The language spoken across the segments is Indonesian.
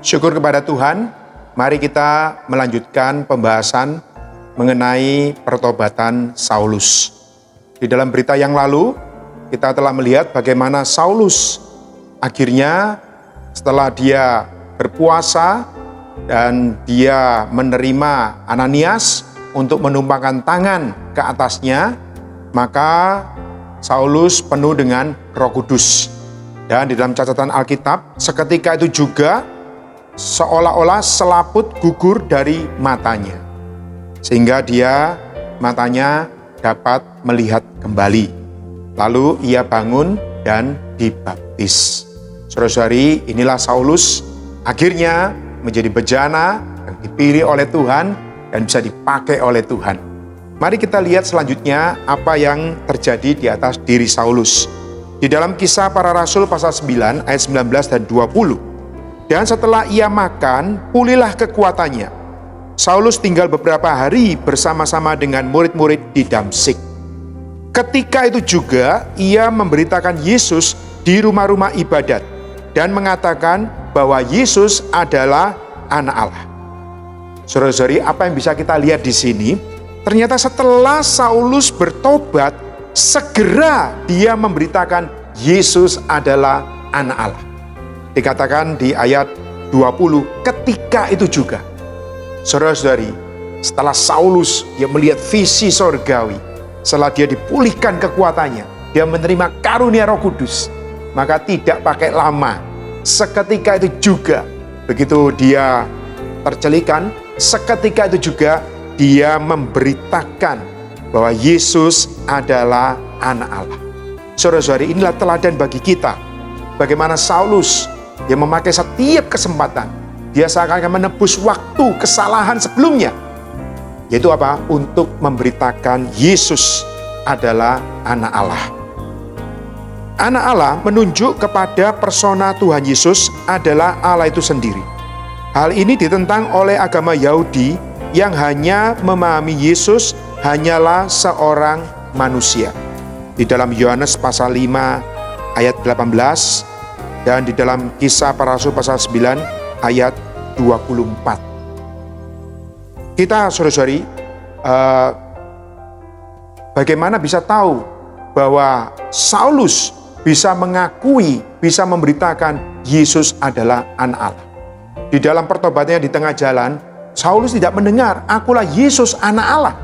Syukur kepada Tuhan, mari kita melanjutkan pembahasan mengenai pertobatan Saulus. Di dalam berita yang lalu, kita telah melihat bagaimana Saulus akhirnya setelah dia berpuasa dan dia menerima Ananias untuk menumpangkan tangan ke atasnya, maka Saulus penuh dengan Roh Kudus. Dan di dalam catatan Alkitab, seketika itu juga seolah-olah selaput gugur dari matanya. Sehingga matanya dapat melihat kembali. Lalu ia bangun dan dibaptis. Saudara-saudari, inilah Saulus akhirnya menjadi bejana yang dipilih oleh Tuhan dan bisa dipakai oleh Tuhan. Mari kita lihat selanjutnya apa yang terjadi di atas diri Saulus. Di dalam Kisah Para Rasul pasal 9 ayat 19 dan 20. Dan setelah ia makan, pulihlah kekuatannya. Saulus tinggal beberapa hari bersama-sama dengan murid-murid di Damsyik. Ketika itu juga ia memberitakan Yesus di rumah-rumah ibadat dan mengatakan bahwa Yesus adalah Anak Allah. Saudara-saudari, apa yang bisa kita lihat di sini? Ternyata setelah Saulus bertobat, segera dia memberitakan Yesus adalah Anak Allah. Dikatakan di ayat 20, ketika itu juga. Saudara-saudari, setelah Saulus dia melihat visi sorgawi, setelah dia dipulihkan kekuatannya, dia menerima karunia Roh Kudus, maka tidak pakai lama, seketika itu juga, begitu dia tercelikan, seketika itu juga dia memberitakan bahwa Yesus adalah Anak Allah. Saudara-saudari, inilah teladan bagi kita. Bagaimana Saulus dia memakai setiap kesempatan. Dia seakan-akan menebus waktu kesalahan sebelumnya. Yaitu apa? Untuk memberitakan Yesus adalah Anak Allah. Anak Allah menunjuk kepada persona Tuhan Yesus adalah Allah itu sendiri. Hal ini ditentang oleh agama Yahudi yang hanya memahami Yesus hanyalah seorang manusia. Di dalam Yohanes pasal 5 ayat 18 dan di dalam Kisah Para Rasul pasal 9 ayat 24. Kita saudara-saudari, bagaimana bisa tahu bahwa Saulus bisa mengakui, bisa memberitakan Yesus adalah Anak Allah. Di dalam pertobatannya di tengah jalan, Saulus tidak mendengar, akulah Yesus Anak Allah.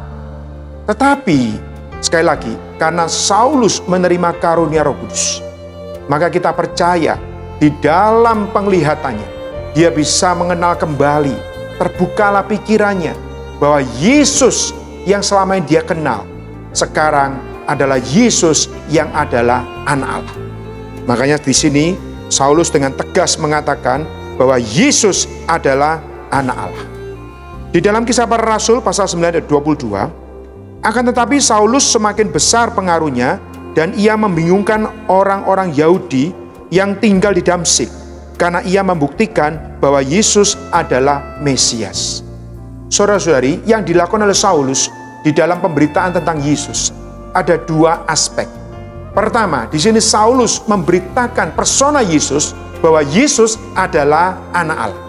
Tetapi, sekali lagi, karena Saulus menerima karunia Roh Kudus, maka kita percaya di dalam penglihatannya, dia bisa mengenal kembali, terbukalah pikirannya, bahwa Yesus yang selama ini dia kenal, sekarang adalah Yesus yang adalah Anak Allah. Makanya di sini, Saulus dengan tegas mengatakan bahwa Yesus adalah Anak Allah. Di dalam Kisah Para Rasul pasal 9 ayat 22, akan tetapi Saulus semakin besar pengaruhnya dan ia membingungkan orang-orang Yahudi yang tinggal di Damsyik karena ia membuktikan bahwa Yesus adalah Mesias. Saudara-saudari, yang dilakukan oleh Saulus di dalam pemberitaan tentang Yesus ada dua aspek. Pertama, di sini Saulus memberitakan persona Yesus bahwa Yesus adalah Anak Allah.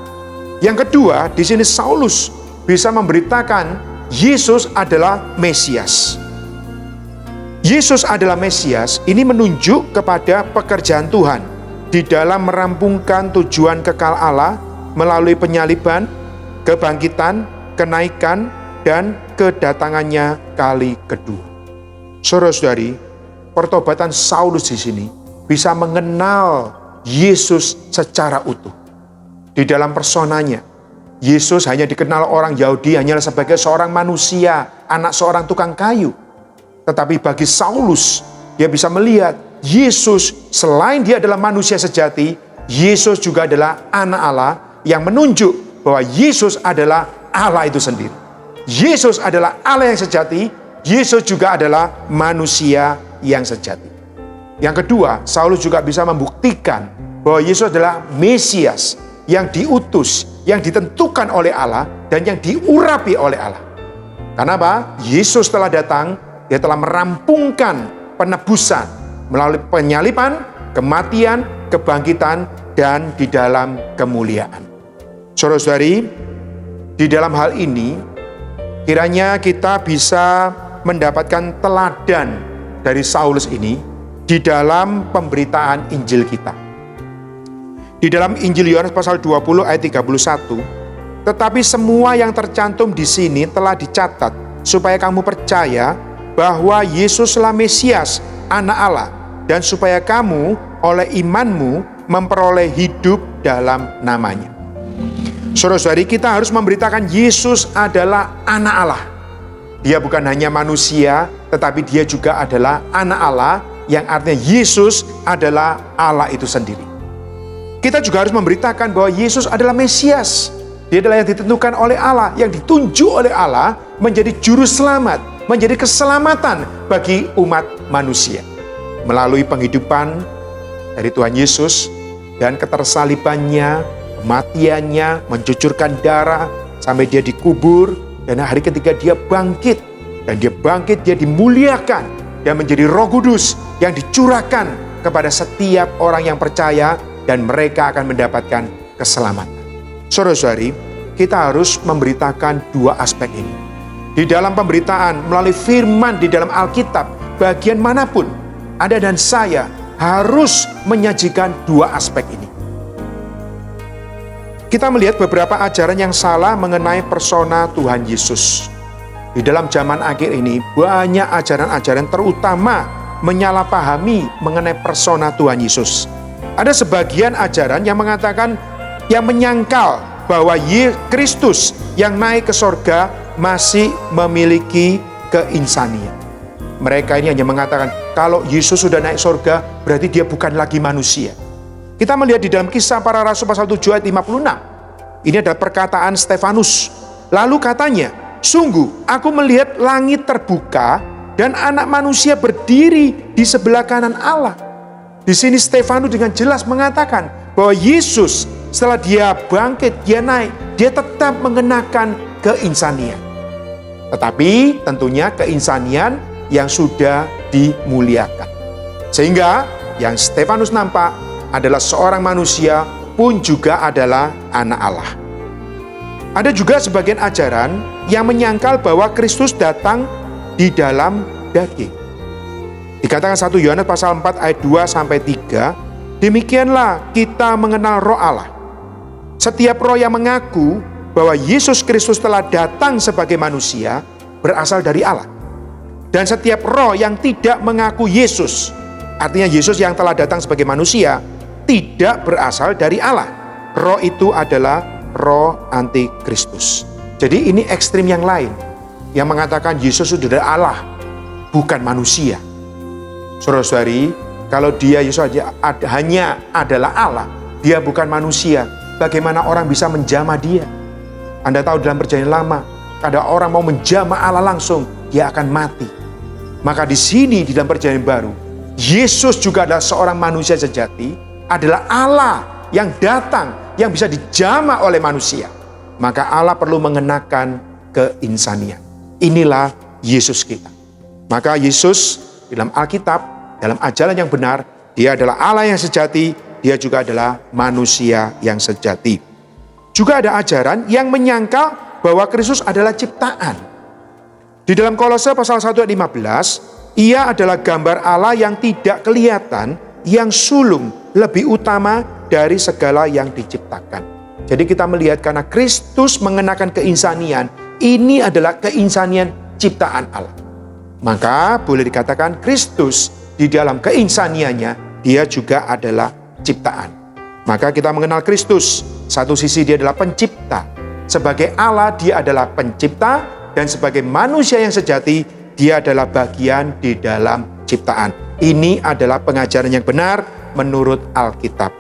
Yang kedua, di sini Saulus bisa memberitakan Yesus adalah Mesias. Yesus adalah Mesias, ini menunjuk kepada pekerjaan Tuhan di dalam merampungkan tujuan kekal Allah melalui penyaliban, kebangkitan, kenaikan, dan kedatangannya kali kedua. Saudara-saudari, pertobatan Saulus di sini bisa mengenal Yesus secara utuh. Di dalam personanya, Yesus hanya dikenal orang Yahudi hanyalah sebagai seorang manusia, anak seorang tukang kayu. Tetapi bagi Saulus, dia bisa melihat Yesus selain dia adalah manusia sejati, Yesus juga adalah Anak Allah yang menunjuk bahwa Yesus adalah Allah itu sendiri. Yesus adalah Allah yang sejati, Yesus juga adalah manusia yang sejati. Yang kedua, Saulus juga bisa membuktikan bahwa Yesus adalah Mesias yang diutus, yang ditentukan oleh Allah dan yang diurapi oleh Allah. Karena apa? Yesus telah datang, dia telah merampungkan penebusan melalui penyaliban, kematian, kebangkitan, dan di dalam kemuliaan. Saudara-saudari, di dalam hal ini, kiranya kita bisa mendapatkan teladan dari Saulus ini di dalam pemberitaan Injil kita. Di dalam Injil Yohanes pasal 20 ayat 31, tetapi semua yang tercantum di sini telah dicatat supaya kamu percaya bahwa Yesuslah Mesias, Anak Allah, dan supaya kamu oleh imanmu memperoleh hidup dalam namanya. Saudara-saudari, kita harus memberitakan Yesus adalah Anak Allah. Dia bukan hanya manusia, tetapi dia juga adalah Anak Allah, yang artinya Yesus adalah Allah itu sendiri. Kita juga harus memberitakan bahwa Yesus adalah Mesias. Dia adalah yang ditentukan oleh Allah, yang ditunjuk oleh Allah menjadi juru selamat, menjadi keselamatan bagi umat manusia. Melalui penghidupan dari Tuhan Yesus dan ketersalibannya, kematiannya, mencucurkan darah sampai dia dikubur, dan hari ketiga dia bangkit. Dan dia bangkit, dia dimuliakan dan menjadi Roh Kudus yang dicurahkan kepada setiap orang yang percaya, dan mereka akan mendapatkan keselamatan. Saudara-saudari, kita harus memberitakan dua aspek ini. Di dalam pemberitaan melalui firman di dalam Alkitab, bagian manapun Anda dan saya harus menyajikan dua aspek ini. Kita melihat beberapa ajaran yang salah mengenai persona Tuhan Yesus. Di dalam zaman akhir ini, banyak ajaran-ajaran terutama menyalahpahami mengenai persona Tuhan Yesus. Ada sebagian ajaran yang mengatakan, yang menyangkal bahwa Kristus yang naik ke sorga masih memiliki keinsanian. Mereka ini hanya mengatakan, kalau Yesus sudah naik sorga, berarti dia bukan lagi manusia. Kita melihat di dalam Kisah Para Rasul pasal 7 ayat 56. Ini adalah perkataan Stefanus. Lalu katanya, sungguh aku melihat langit terbuka dan anak manusia berdiri di sebelah kanan Allah. Di sini Stefanus dengan jelas mengatakan bahwa Yesus setelah dia bangkit, dia naik, dia tetap mengenakan keinsanian. Tetapi tentunya keinsanian yang sudah dimuliakan. Sehingga yang Stefanus nampak adalah seorang manusia pun juga adalah anak Allah. Ada juga sebagian ajaran yang menyangkal bahwa Kristus datang di dalam daging. Dikatakan 1 Yohanes pasal 4 ayat 2-3, demikianlah kita mengenal Roh Allah. Setiap roh yang mengaku bahwa Yesus Kristus telah datang sebagai manusia berasal dari Allah. Dan setiap roh yang tidak mengaku Yesus, artinya Yesus yang telah datang sebagai manusia, tidak berasal dari Allah. Roh itu adalah roh antikristus. Jadi ini ekstrim yang lain, yang mengatakan Yesus sudah Allah, bukan manusia. Saudara-saudari, kalau dia Yesus hanya adalah Allah, dia bukan manusia, bagaimana orang bisa menjamah dia? Anda tahu dalam perjanjian lama, kada orang mau menjamah Allah langsung, dia akan mati. Maka di sini di dalam perjanjian baru, Yesus juga adalah seorang manusia sejati, adalah Allah yang datang, yang bisa dijamah oleh manusia. Maka Allah perlu mengenakan keinsanian. Inilah Yesus kita. Maka Yesus dalam Alkitab, dalam ajaran yang benar, dia adalah Allah yang sejati, dia juga adalah manusia yang sejati. Juga ada ajaran yang menyangkal bahwa Kristus adalah ciptaan. Di dalam Kolose pasal 1 ayat 15, ia adalah gambar Allah yang tidak kelihatan, yang sulung, lebih utama dari segala yang diciptakan. Jadi kita melihat karena Kristus mengenakan keinsanian, ini adalah keinsanian ciptaan Allah. Maka boleh dikatakan Kristus di dalam keinsaniannya, dia juga adalah ciptaan. Maka kita mengenal Kristus, satu sisi dia adalah pencipta. Sebagai Allah dia adalah pencipta, dan sebagai manusia yang sejati dia adalah bagian di dalam ciptaan. Ini adalah pengajaran yang benar menurut Alkitab.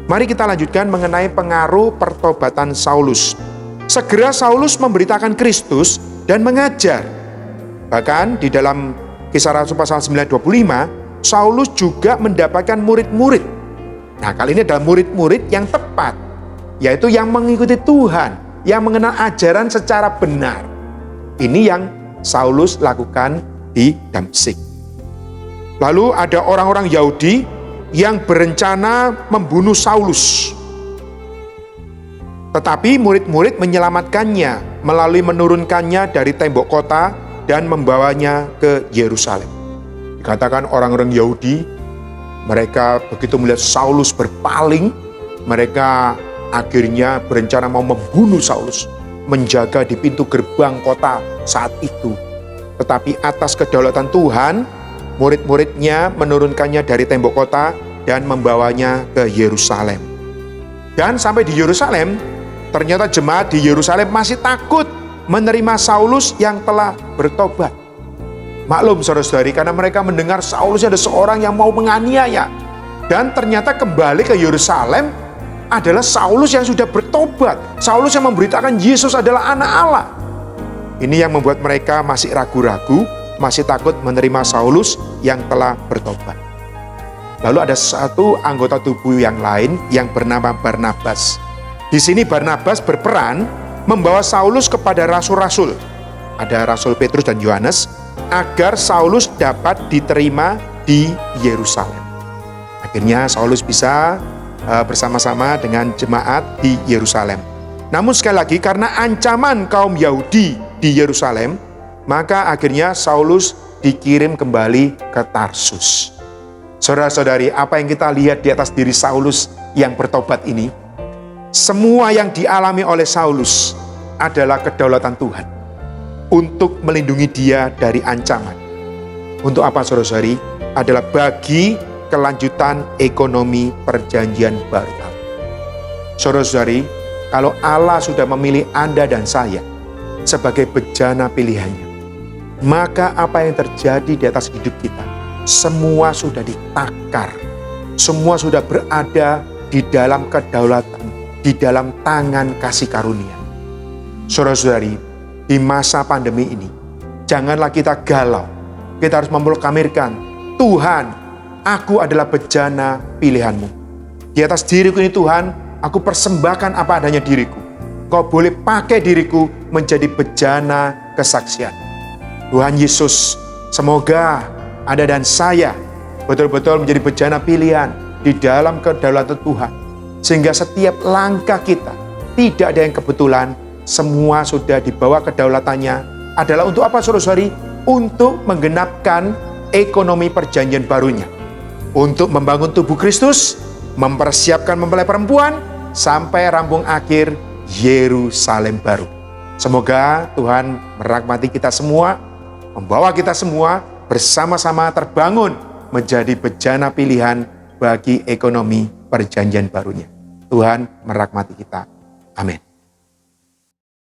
Mari kita lanjutkan mengenai pengaruh pertobatan Saulus. Segera Saulus memberitakan Kristus dan mengajar. Bahkan di dalam Kisah Rasul pasal 9:25, Saulus juga mendapatkan murid-murid. Nah, kali ini adalah murid-murid yang tepat, yaitu yang mengikuti Tuhan, yang mengenal ajaran secara benar. Ini yang Saulus lakukan di Damsyik. Lalu ada orang-orang Yahudi yang berencana membunuh Saulus. Tetapi murid-murid menyelamatkannya melalui menurunkannya dari tembok kota dan membawanya ke Yerusalem. Dikatakan orang-orang Yahudi, mereka begitu melihat Saulus berpaling, mereka akhirnya berencana mau membunuh Saulus, menjaga di pintu gerbang kota saat itu. Tetapi atas kedaulatan Tuhan, murid-muridnya menurunkannya dari tembok kota dan membawanya ke Yerusalem. Dan sampai di Yerusalem, ternyata jemaat di Yerusalem masih takut menerima Saulus yang telah bertobat. Maklum saudara-saudari, karena mereka mendengar Saulus ada seorang yang mau menganiaya. Dan ternyata kembali ke Yerusalem adalah Saulus yang sudah bertobat. Saulus yang memberitakan Yesus adalah anak Allah. Ini yang membuat mereka masih ragu-ragu, masih takut menerima Saulus yang telah bertobat. Lalu ada satu anggota tubuh yang lain yang bernama Barnabas. Di sini Barnabas berperan membawa Saulus kepada rasul-rasul. Ada Rasul Petrus dan Yohanes, agar Saulus dapat diterima di Yerusalem. Akhirnya Saulus bisa bersama-sama dengan jemaat di Yerusalem. Namun sekali lagi, karena ancaman kaum Yahudi di Yerusalem, maka akhirnya Saulus dikirim kembali ke Tarsus. Saudara-saudari, apa yang kita lihat di atas diri Saulus yang bertobat ini, semua yang dialami oleh Saulus adalah kedaulatan Tuhan untuk melindungi dia dari ancaman. Untuk apa saudara-saudari? Adalah bagi kelanjutan ekonomi perjanjian baru. Saudara-saudari, kalau Allah sudah memilih Anda dan saya sebagai bejana pilihannya, maka apa yang terjadi di atas hidup kita, semua sudah ditakar, semua sudah berada di dalam kedaulatan, di dalam tangan kasih karunia. Saudara-saudari, di masa pandemi ini, janganlah kita galau. Kita harus memproklamirkan, Tuhan, aku adalah bejana pilihanmu. Di atas diriku ini Tuhan, aku persembahkan apa adanya diriku. Kau boleh pakai diriku menjadi bejana kesaksian. Tuhan Yesus, semoga Anda dan saya betul-betul menjadi bejana pilihan di dalam kedaulatan Tuhan. Sehingga setiap langkah kita tidak ada yang kebetulan, semua sudah dibawa kedaulatannya. Adalah untuk apa saudara-saudari? Untuk menggenapkan ekonomi perjanjian barunya. Untuk membangun tubuh Kristus, mempersiapkan mempelai perempuan, sampai rampung akhir Yerusalem baru. Semoga Tuhan merahmati kita semua, membawa kita semua bersama-sama terbangun menjadi bejana pilihan bagi ekonomi perjanjian barunya. Tuhan merahmati kita.